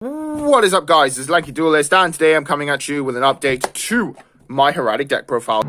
What is up, guys? This is Lanky Duelist, and today I'm coming at you with an update to my Hieratic deck profile.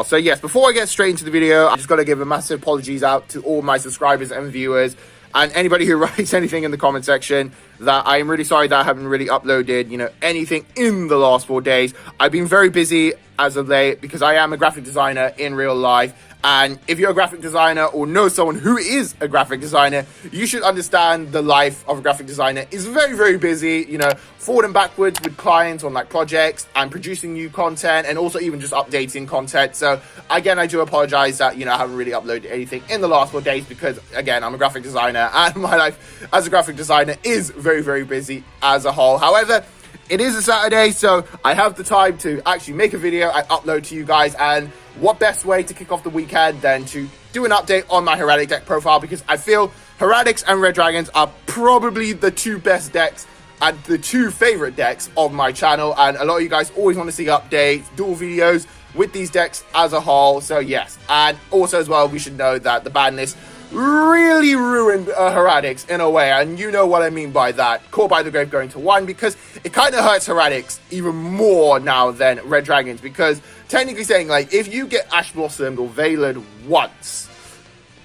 So yes, before I get straight into the video, I just got to give a massive apologies out to all my subscribers and viewers and anybody who writes anything in the comment section. That I am really sorry that I haven't really uploaded, anything in the last 4 days. I've been very busy as of late because I am a graphic designer in real life. And if you're a graphic designer or know someone who is a graphic designer, you should understand the life of a graphic designer is very, very busy, forward and backwards with clients on like projects and producing new content and also even just updating content. So again, I do apologize that, I haven't really uploaded anything in the last 4 days because again, I'm a graphic designer and my life as a graphic designer is very, very busy as a whole. However, it is a Saturday, so I have the time to actually make a video and upload to you guys. And what best way to kick off the weekend than to do an update on my Hieratic deck profile, because I feel Hieratics and Red Dragons are probably the two best decks and the two favorite decks of my channel. And a lot of you guys always want to see updates, dual videos with these decks as a whole. So yes, and also as well, we should know that the ban list really ruined Hieratics in a way, and you know what I mean by that. Caught by the Grave going to 1, because it kind of hurts Hieratics even more now than Red Dragons, because technically saying, like, if you get Ash Blossomed or Veiled once,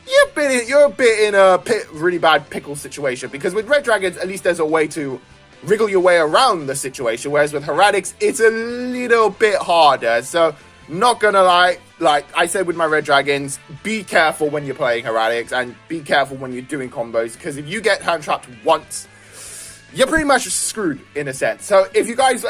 you're a bit in a really bad pickle situation, because with Red Dragons, at least there's a way to wriggle your way around the situation, whereas with Hieratics, it's a little bit harder. So not gonna lie, like I said with my Red Dragons, be careful when you're playing Hieratics and be careful when you're doing combos, because if you get hand trapped once, you're pretty much screwed in a sense. So if you guys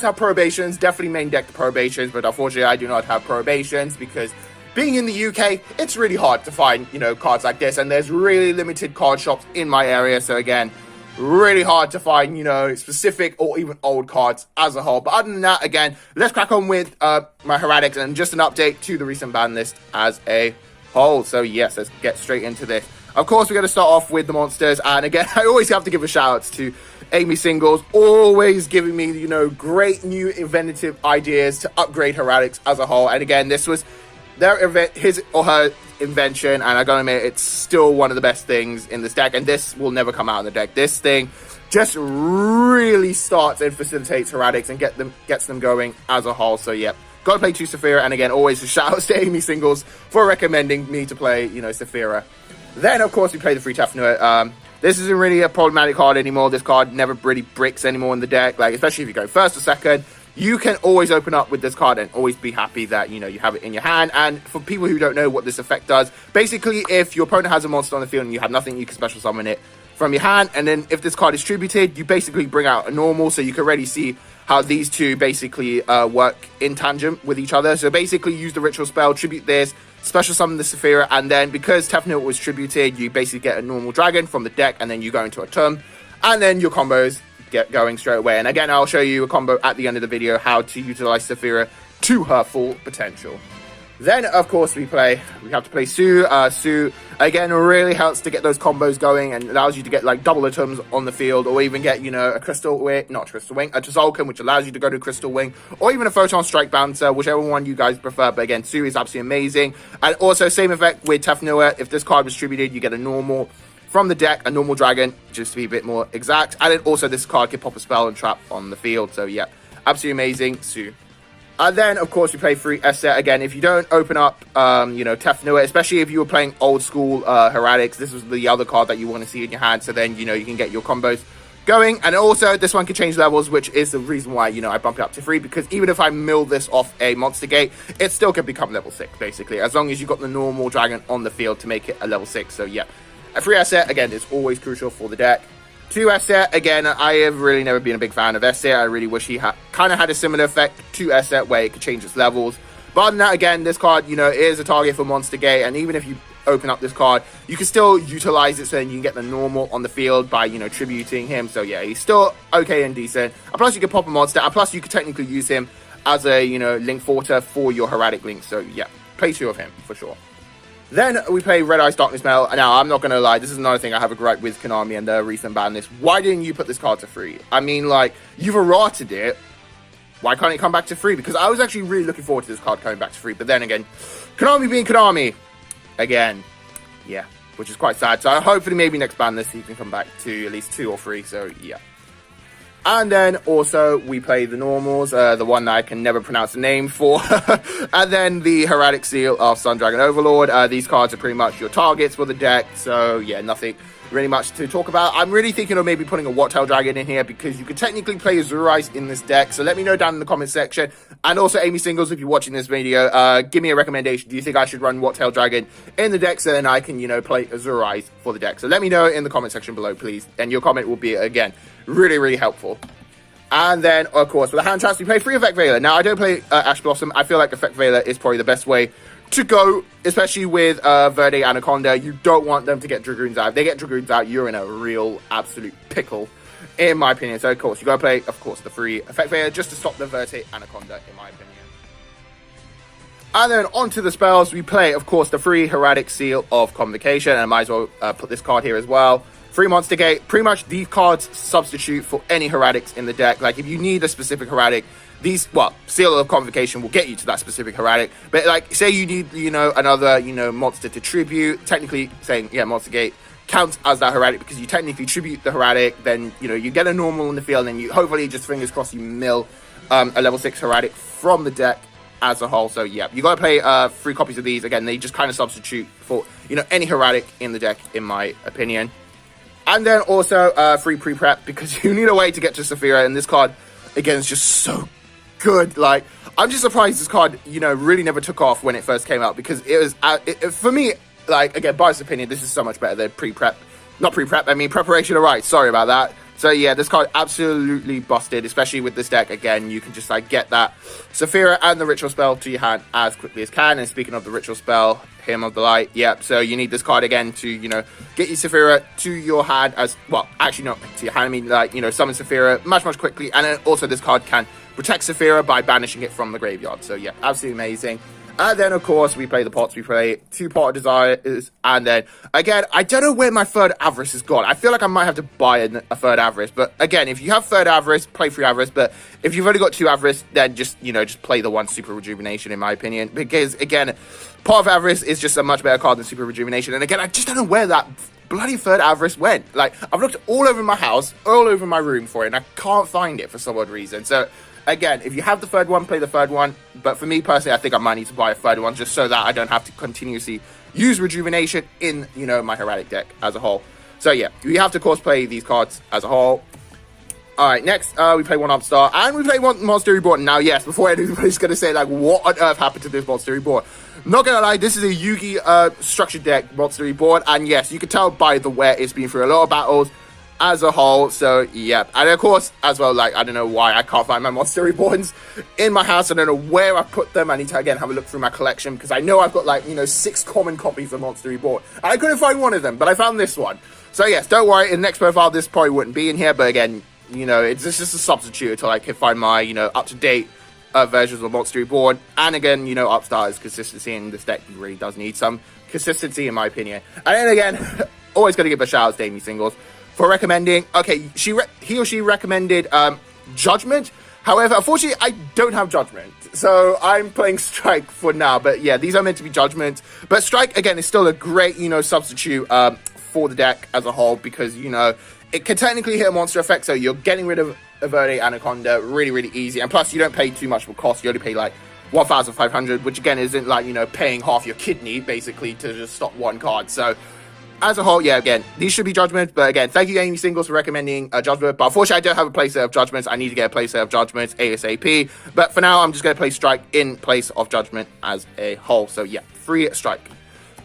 have probations, definitely main deck the probations, but unfortunately I do not have probations because being in the UK, it's really hard to find, cards like this, and there's really limited card shops in my area. So again, really hard to find, specific or even old cards as a whole. But other than that, again, let's crack on with my Hieratics and just an update to the recent ban list as a whole. So yes, let's get straight into this. Of course, we're going to start off with the monsters. And again, I always have to give a shout out to Amy Singles, always giving me, great new inventive ideas to upgrade Hieratics as a whole. And again, this was his or her invention, and I gotta admit, it's still one of the best things in this deck, and this will never come out in the deck. This thing just really starts and facilitates Hieratics and gets them going as a whole. So yeah, gotta play 2 Saphira, and again, always a shout out to Amy Singles for recommending me to play, Saphira. Then of course we play the free Tefnuit. This isn't really a problematic card anymore. This card never really bricks anymore in the deck, like especially if you go first or second. You can always open up with this card and always be happy that, you have it in your hand. And for people who don't know what this effect does, basically, if your opponent has a monster on the field and you have nothing, you can special summon it from your hand. And then if this card is tributed, you basically bring out a normal. So you can already see how these two basically work in tandem with each other. So basically use the ritual spell, tribute this, special summon the Saphira. And then because Tefnuit was tributed, you basically get a normal dragon from the deck. And then you go into a tomb. And then your combos get going straight away. And again, I'll show you a combo at the end of the video how to utilize Saphira to her full potential. Then of course we have to play Sue. Sue again really helps to get those combos going and allows you to get like double atoms on the field, or even get a crystal wing, not crystal wing, a Tzolk'in, which allows you to go to crystal wing, or even a photon strike bouncer, whichever one you guys prefer. But again, Sue is absolutely amazing. And also same effect with Tefnuit. If this card was distributed, you get a normal from the deck, a normal dragon, just to be a bit more exact. And then also this card can pop a spell and trap on the field. So yeah, absolutely amazing, Sue. And then of course we play free Sept. Again, if you don't open up Tefnuit, especially if you were playing old school Hieratics, this was the other card that you want to see in your hand. So then you can get your combos going. And also this one can change levels, which is the reason why I bump it up to 3, because even if I mill this off a monster gate, it still can become level 6 basically, as long as you've got the normal dragon on the field to make it a level 6. So yeah, a free Sept, again, is always crucial for the deck. 2 Sept, again, I have really never been a big fan of Sept. I really wish he kind of had a similar effect to Sept where it could change its levels. But other than that, again, this card, is a target for Monster Gate. And even if you open up this card, you can still utilize it so then you can get the normal on the field by, tributing him. So yeah, he's still okay and decent. And plus you can pop a monster, and plus you could technically use him as a, Link Forter for your Hieratic Link. So yeah, play 2 of him for sure. Then we play Red Eyes Darkness Mail. Now, I'm not going to lie, this is another thing I have a gripe with Konami and their recent ban list. Why didn't you put this card to free? I mean, like, you've errated it. why can't it come back to 3? Because I was actually really looking forward to this card coming back to 3. But then again, Konami being Konami, again, yeah, which is quite sad. So hopefully maybe next Banlist he can come back to at least 2 or 3. So yeah. And then also we play the normals, the one that I can never pronounce the name for. And then the Hieratic Seal of Sun Dragon Overlord. These cards are pretty much your targets for the deck. So yeah, nothing really much to talk about. I'm really thinking of maybe putting a What-Tail Dragon in here because you could technically play Azurize in this deck. So let me know down in the comment section. And also Amy Singles, if you're watching this video, give me a recommendation. Do you think I should run What-Tail Dragon in the deck so then I can, you know, play Azurize for the deck? So let me know in the comment section below, please. And your comment will be, again, really, really helpful. And then, of course, with the hand traps, we play 3 Effect Veiler. Now, I don't play Ash Blossom. I feel like Effect Veiler is probably the best way to go, especially with Verde Anaconda. You don't want them to get Dragoons out. If they get Dragoons out, you're in a real, absolute pickle, in my opinion. So, of course, you got to play, of course, the 3 Effect Veiler just to stop the Verde Anaconda, in my opinion. And then onto the spells, we play, of course, the 3 Hieratic Seal of Convocation. And I might as well put this card here as well. 3 Monster Gate. Pretty much these cards substitute for any Hieratics in the deck. Like, if you need a specific Hieratic, these, well, Seal of Convocation will get you to that specific Hieratic. But, like, say you need, you know, another, you know, monster to tribute. Technically saying, yeah, Monster Gate counts as that Hieratic because you technically tribute the Hieratic. Then, you know, you get a normal in the field and you hopefully, just fingers crossed, you mill a level 6 Hieratic from the deck as a whole. So, yeah, you got to play 3 copies of these. Again, they just kind of substitute for, you know, any Hieratic in the deck, in my opinion. And then also 3 pre-prep because you need a way to get to Saphira. And this card, again, is just so good. Like, I'm just surprised this card, you know, really never took off when it first came out. Because it was, for me, like, again, biased opinion, this is so much better than pre-prep. Not pre-prep, I mean preparation of rights. Sorry about that. So, yeah, this card absolutely busted, especially with this deck. Again, you can just, like, get that Saphira and the Ritual Spell to your hand as quickly as can. And speaking of the Ritual Spell, Hymn of the Light, yep. So you need this card again to, you know, get your Saphira to your hand as, well, actually not to your hand. I mean, like, you know, summon Saphira much, much quickly. And then also this card can protect Saphira by banishing it from the graveyard. So, yeah, absolutely amazing. And then, of course, we play the pots. We play 2 Pot of Desires. And then, again, I don't know where my third Avarice is gone. I feel like I might have to buy a third Avarice. But, again, if you have third Avarice, play 3 Avarice. But if you've only got 2 Avarice, then just, you know, just play the 1 Super Rejuvenation, in my opinion. Because, again, Pot of Avarice is just a much better card than Super Rejuvenation. And, again, I just don't know where that bloody third Avarice went. Like, I've looked all over my house, all over my room for it, and I can't find it for some odd reason. So, again, if you have the third one, play the third one. But for me personally, I think I might need to buy a third one just so that I don't have to continuously use Rejuvenation in, you know, my Hieratic deck as a whole. So yeah, you have to, of course, play these cards as a whole. Alright, next, we play 1 Upstart, and we play 1 Monster Reborn. Now, yes, before anybody's going to say, like, what on earth happened to this Monster Reborn? Not going to lie, this is a Yugi structured deck, Monster Reborn, and yes, you can tell by the way it's been through a lot of battles as a whole. So yeah, and of course as well, like, I don't know why I can't find my Monster Reborns in my house. I don't know where I put them. I need to again have a look through my collection because I know I've got, like, you know, 6 common copies of Monster Reborn and I couldn't find one of them, but I found this one. So yes, don't worry, in the next profile this probably wouldn't be in here, but again, you know, it's just a substitute until I can find my, you know, up-to-date versions of Monster Reborn. And again, you know, Upstart's consistency in this deck really does need some consistency, in my opinion. And then again, always going to give a shout out to Amy Singles for recommending, okay, he or she recommended Judgment. However, unfortunately, I don't have Judgment. So I'm playing Strike for now. But yeah, these are meant to be Judgment. But Strike, again, is still a great, you know, substitute for the deck as a whole. Because, you know, it can technically hit a monster effect. So you're getting rid of a Verde Anaconda really, really easy. And plus, you don't pay too much for cost. You only pay like 1,500, which again isn't like, you know, paying half your kidney basically to just stop one card. So as a whole, yeah, again, these should be Judgments. But again, thank you, Amy Singles, for recommending Judgment. But unfortunately, I don't have a playset of Judgments. I need to get a playset of Judgments ASAP. But for now, I'm just going to play Strike in place of Judgment as a whole. So yeah, 3 Strike.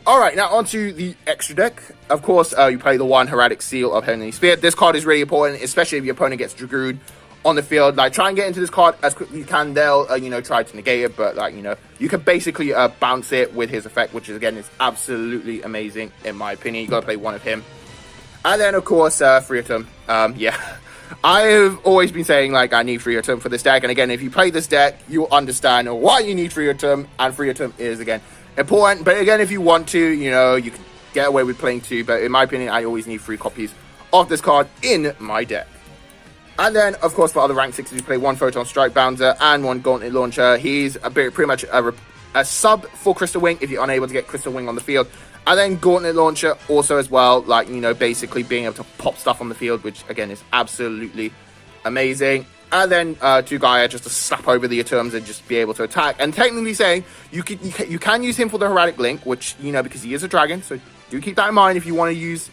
Alright, now onto the extra deck. Of course, you play the 1 Hieratic Seal of Heavenly Spear. This card is really important, especially if your opponent gets Dragoon on the field. Like, try and get into this card as quickly as you can. They'll, you know, try to negate it, but, like, you know, you can basically bounce it with his effect, which is, again, is absolutely amazing, in my opinion. You gotta play 1 of him. And then, of course, Freatum. Yeah. I've always been saying, like, I need Freatum for this deck, and again, if you play this deck, you'll understand why you need Freatum, and Freatum is, again, important. But again, if you want to, you know, you can get away with playing 2, but in my opinion, I always need 3 copies of this card in my deck. And then, of course, for other rank 6s, you play 1 Photon Strike Bouncer and 1 Gauntlet Launcher. He's pretty much a sub for Crystal Wing if you're unable to get Crystal Wing on the field. And then Gauntlet Launcher also as well, like, you know, basically being able to pop stuff on the field, which, again, is absolutely amazing. And then 2 Gaia just to slap over the terms and just be able to attack. And technically saying, you can use him for the Hieratic Link, which, you know, because he is a dragon, so do keep that in mind if you want to use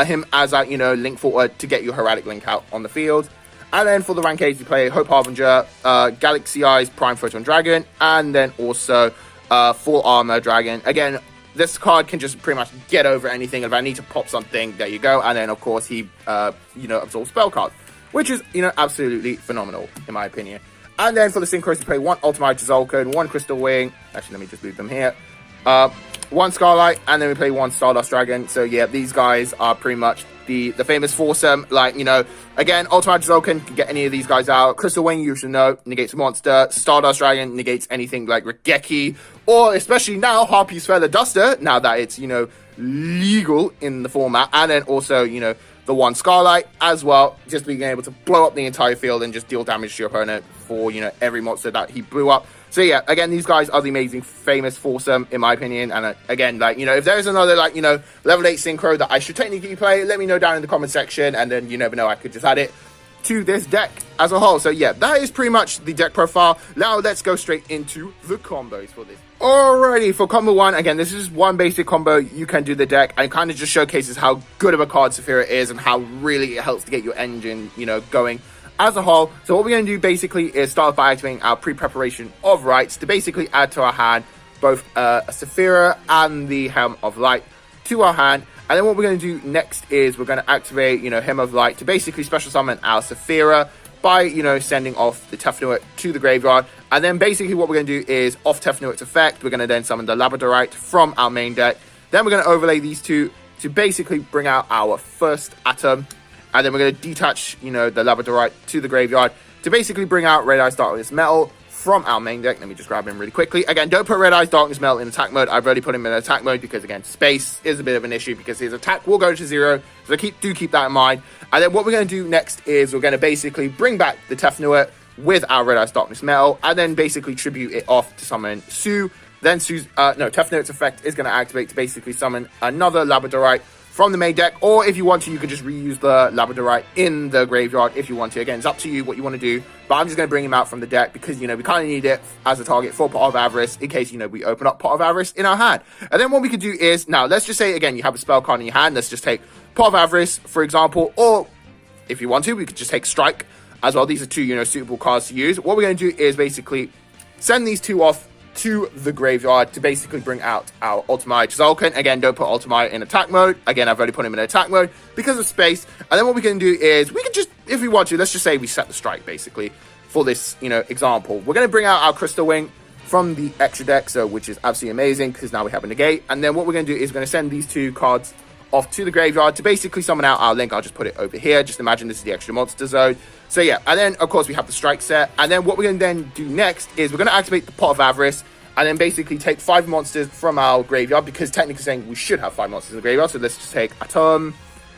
him as a, you know, link for to get your Hieratic Link out on the field. And then for the rank 8s, you play Hope Harbinger, Galaxy Eyes, Prime Photon Dragon, and then also Full Armor Dragon. Again, this card can just pretty much get over anything. If I need to pop something, there you go. And then, of course, he, you know, absorbs spell cards, which is, you know, absolutely phenomenal, in my opinion. And then for the Synchros, you play 1 Ultimate Zolkin, 1 Crystal Wing. Actually, let me just move them here. 1 Starlight, and then we play 1 Stardust Dragon. So, yeah, these guys are pretty much the famous foursome. Like, you know, again, Ultimate Zolkin can get any of these guys out. Crystal Wing, you should know, negates a monster. Stardust Dragon negates anything like Regeki, or especially now, Harpy's Feather Duster, now that it's, you know, legal in the format. And then also, you know, the 1 Scarlight as well, just being able to blow up the entire field and just deal damage to your opponent for, you know, every monster that he blew up. So yeah, again, these guys are the amazing, famous foursome, in my opinion. And again, like, you know, if there's another, like, you know, level 8 Synchro that I should technically play, let me know down in the comment section. And then, you never know, I could just add it to this deck as a whole. So yeah, that is pretty much the deck profile. Now let's go straight into the combos for this. Alrighty, for combo 1, again, this is one basic combo. You can do the deck, and kind of just showcases how good of a card Saphira is and how really it helps to get your engine, you know, going as a whole. So what we're going to do basically is start by activating our pre-preparation of rights to basically add to our hand both a Saphira and the Helm of Light to our hand. And then what we're going to do next is we're going to activate, you know, Helm of Light to basically special summon our Saphira by, you know, sending off the Tefnuit to the graveyard. And then basically what we're going to do is off Tefnuit's effect, we're going to then summon the Labradorite from our main deck. Then we're going to overlay these two to basically bring out our first Atom. And then we're going to detach, you know, the Labradorite to the graveyard to basically bring out Red Eyes Darkness Metal from our main deck. Let me just grab him really quickly. Again, don't put Red Eyes Darkness Metal in attack mode. I've already put him in attack mode because, again, space is a bit of an issue because his attack will go to 0. So do keep that in mind. And then what we're going to do next is we're going to basically bring back the Tefnuit with our Red Eyes Darkness Metal and then basically tribute it off to summon Sue. Then Tefnuit's effect is going to activate to basically summon another Labradorite from the main deck, or if you want to, you can just reuse the Labradorite in the graveyard if you want to. Again, it's up to you what you want to do, but I'm just going to bring him out from the deck because, you know, we kind of need it as a target for Pot of Avarice in case, you know, we open up Pot of Avarice in our hand. And then what we could do is, now, let's just say, again, you have a spell card in your hand. Let's just take Pot of Avarice, for example, or if you want to, we could just take Strike as well. These are two, you know, suitable cards to use. What we're going to do is basically send these two off to the graveyard to basically bring out our Ultimate Zolkin. Again, don't put Ultimate in attack mode. Again, I've already put him in attack mode because of space. And then what we can do is we can just, if we want to, let's just say we set the strike basically for this, you know, example. We're going to bring out our Crystal Wing from the extra deck, so which is absolutely amazing because now we have a negate. And then what we're going to do is we're going to send these two cards off to the graveyard to basically summon out our Link. I'll just put it over here. Just imagine this is the extra monster zone. So yeah, and then of course we have the strike set. And then what we're going to then do next is we're going to activate the Pot of Avarice and then basically take 5 monsters from our graveyard because technically saying we should have 5 monsters in the graveyard. So let's just take Atom,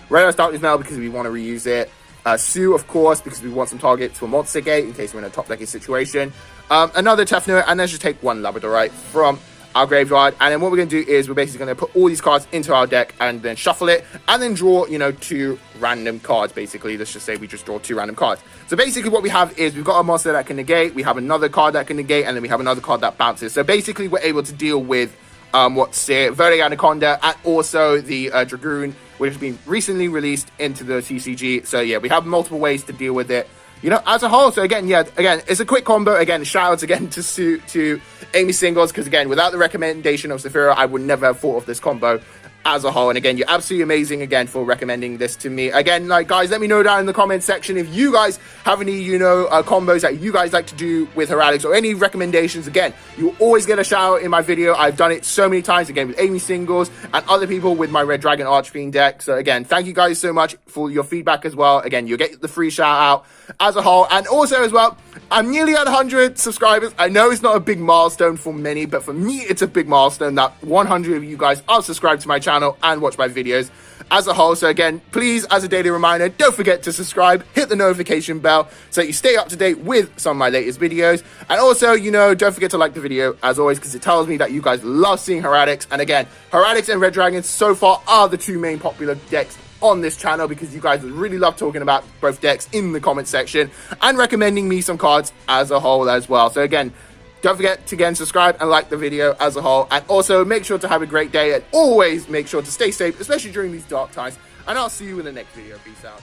Red Eyes Darkness Metal because we want to reuse it. Sue, of course, because we want some target to a monster gate in case we're in a top decking situation. Another Tefnuit, and let's just take 1 Labradorite from our graveyard. And then what we're going to do is we're basically going to put all these cards into our deck and then shuffle it and then draw, you know, 2 random cards basically. Let's just say we just draw 2 random cards. So basically what we have is we've got a monster that can negate, we have another card that can negate, and then we have another card that bounces. So basically we're able to deal with Vertigo Anaconda and also the Dragoon, which has been recently released into the TCG. So yeah, we have multiple ways to deal with it, you know, as a whole. So again, yeah, again, it's a quick combo. Again, shout outs again to Amy Singles, because again, without the recommendation of Saphira, I would never have thought of this combo as a whole. And again, you're absolutely amazing again for recommending this to me. Again, like, guys, let me know down in the comment section if you guys have any, you know, combos that you guys like to do with Hieratic or any recommendations. Again, you always get a shout out in my video. I've done it so many times, again, with Amy Singles and other people with my Red Dragon Archfiend deck. So again, thank you guys so much for your feedback as well. Again, you'll get the free shout out as a whole. And also as well, I'm nearly at 100 subscribers. I know it's not a big milestone for many, but for me, it's a big milestone that 100 of you guys are subscribed to my channel and watch my videos as a whole. So again, please, as a daily reminder, don't forget to subscribe, hit the notification bell so that you stay up to date with some of my latest videos. And also, don't forget to like the video as always, because it tells me that you guys love seeing Hieratics. And again, Hieratics and Red Dragons so far are the two main popular decks on this channel, because you guys really love talking about both decks in the comment section and recommending me some cards as a whole as well. So again, don't forget to again subscribe and like the video as a whole, and also make sure to have a great day, and always make sure to stay safe, especially during these dark times, and I'll see you in the next video. Peace out.